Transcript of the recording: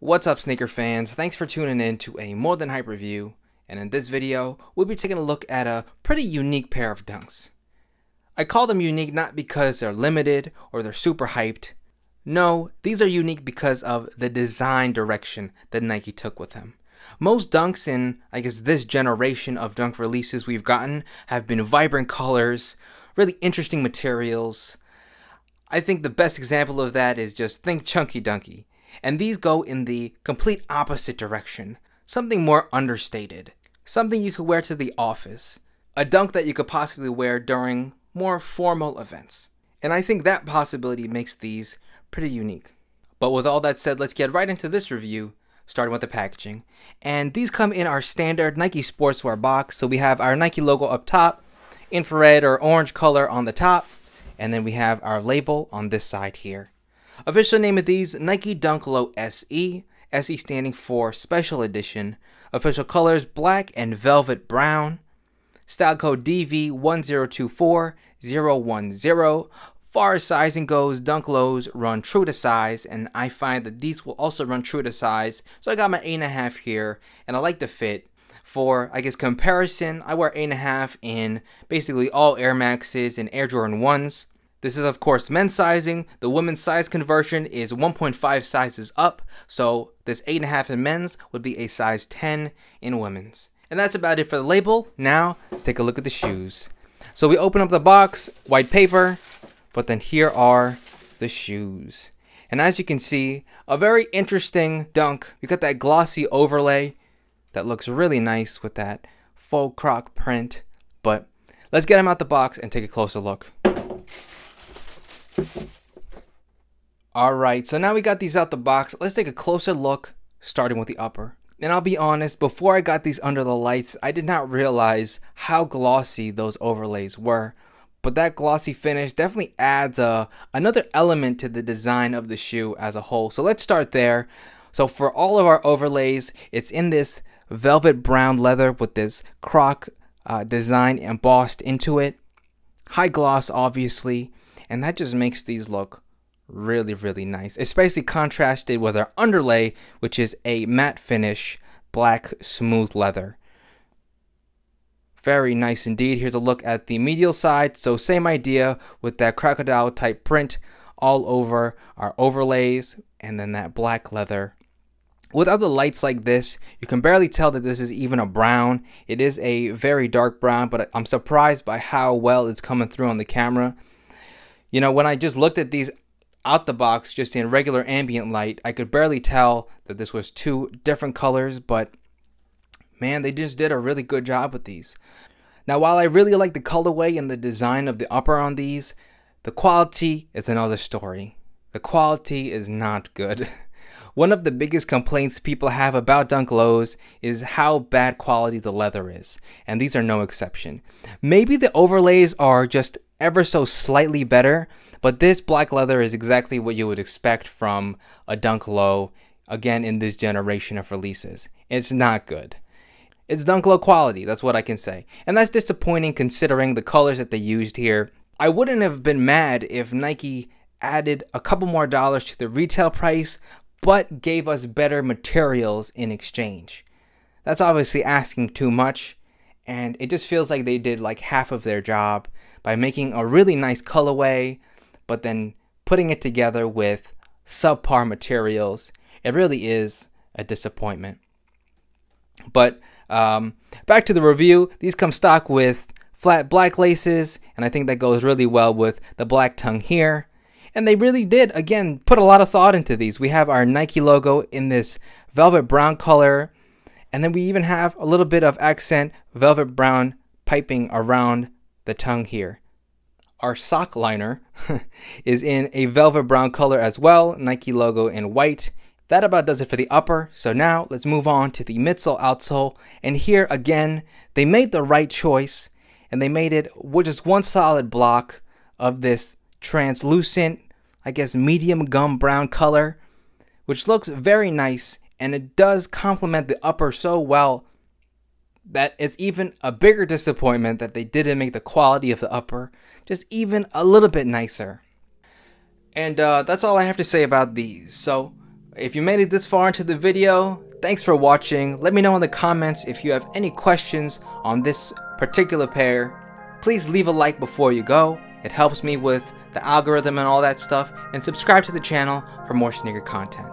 What's up, sneaker fans? Thanks for tuning in to a More Than Hype review, and in this video, we'll be taking a look at a pretty unique pair of dunks. I call them unique not because they're limited or they're super hyped. No, these are unique because of the design direction that Nike took with them. Most dunks in, this generation of dunk releases we've gotten have been vibrant colors, really interesting materials. I think the best example of that is just think Chunky Dunky. And these go in the complete opposite direction. Something more understated. Something you could wear to the office. A dunk that you could possibly wear during more formal events. And I think that possibility makes these pretty unique. But with all that said, let's get right into this review, starting with the packaging. And these come in our standard Nike sportswear box. So we have our Nike logo up top, infrared or orange color on the top, and then we have our label on this side here. Official name of these, Nike Dunk Low SE, SE standing for Special Edition. Official colors, black and velvet brown. Style code DV1024010. Far as sizing goes, Dunk Lows run true to size, and I find that these will also run true to size. So I got my 8.5 here, and I like the fit. For, comparison, I wear 8.5 in basically all Air Maxes and Air Jordan 1s. This is, of course, men's sizing. The women's size conversion is 1.5 sizes up, so this 8.5 in men's would be a size 10 in women's. And that's about it for the label. Now, let's take a look at the shoes. So we open up the box, white paper, but then here are the shoes. And as you can see, a very interesting dunk. You got that glossy overlay that looks really nice with that faux Croc print. But let's get them out the box and take a closer look. Alright, so now we got these out the box. Let's take a closer look, starting with the upper. And I'll be honest, before I got these under the lights, I did not realize how glossy those overlays were. But that glossy finish definitely adds another element to the design of the shoe as a whole. So let's start there. So for all of our overlays, it's in this velvet brown leather with this Croc design embossed into it. High gloss, obviously. And that just makes these look really, really nice, especially contrasted with our underlay, which is a matte finish, black, smooth leather. Very nice indeed. Here's a look at the medial side. So same idea with that crocodile type print all over our overlays, and then that black leather. With other lights like this, you can barely tell that this is even a brown. It is a very dark brown, but I'm surprised by how well it's coming through on the camera. You know, when I just looked at these out the box, just in regular ambient light, I could barely tell that this was two different colors, but man, they just did a really good job with these. Now, while I really like the colorway and the design of the upper on these, the quality is another story. The quality is not good. One of the biggest complaints people have about Dunk Lows is how bad quality the leather is, and these are no exception. Maybe the overlays are just ever so slightly better, but this black leather is exactly what you would expect from a Dunk Low, again in this generation of releases. It's not good. It's Dunk Low quality, that's what I can say. And that's disappointing considering the colors that they used here. I wouldn't have been mad if Nike added a couple more dollars to the retail price, but gave us better materials in exchange. That's obviously asking too much, and it just feels like they did like half of their job by making a really nice colorway, but then putting it together with subpar materials. It really is a disappointment. But back to the review. These come stock with flat black laces, and I think that goes really well with the black tongue here. And they really did, again, put a lot of thought into these. We have our Nike logo in this velvet brown color, and then we even have a little bit of accent velvet brown piping around the tongue here. Our sock liner is in a velvet brown color as well, Nike logo in white. That about does it for the upper. So now let's move on to the midsole outsole. And here again, they made the right choice, and they made it with just one solid block of this translucent, medium gum brown color, which looks very nice, and it does complement the upper so well that it's even a bigger disappointment that they didn't make the quality of the upper just even a little bit nicer. And that's all I have to say about these. So If you made it this far into the video, thanks for watching. Let me know in the comments if you have any questions on this particular pair. Please leave a like before you go. It helps me with the algorithm and all that stuff. And subscribe to the channel for more sneaker content.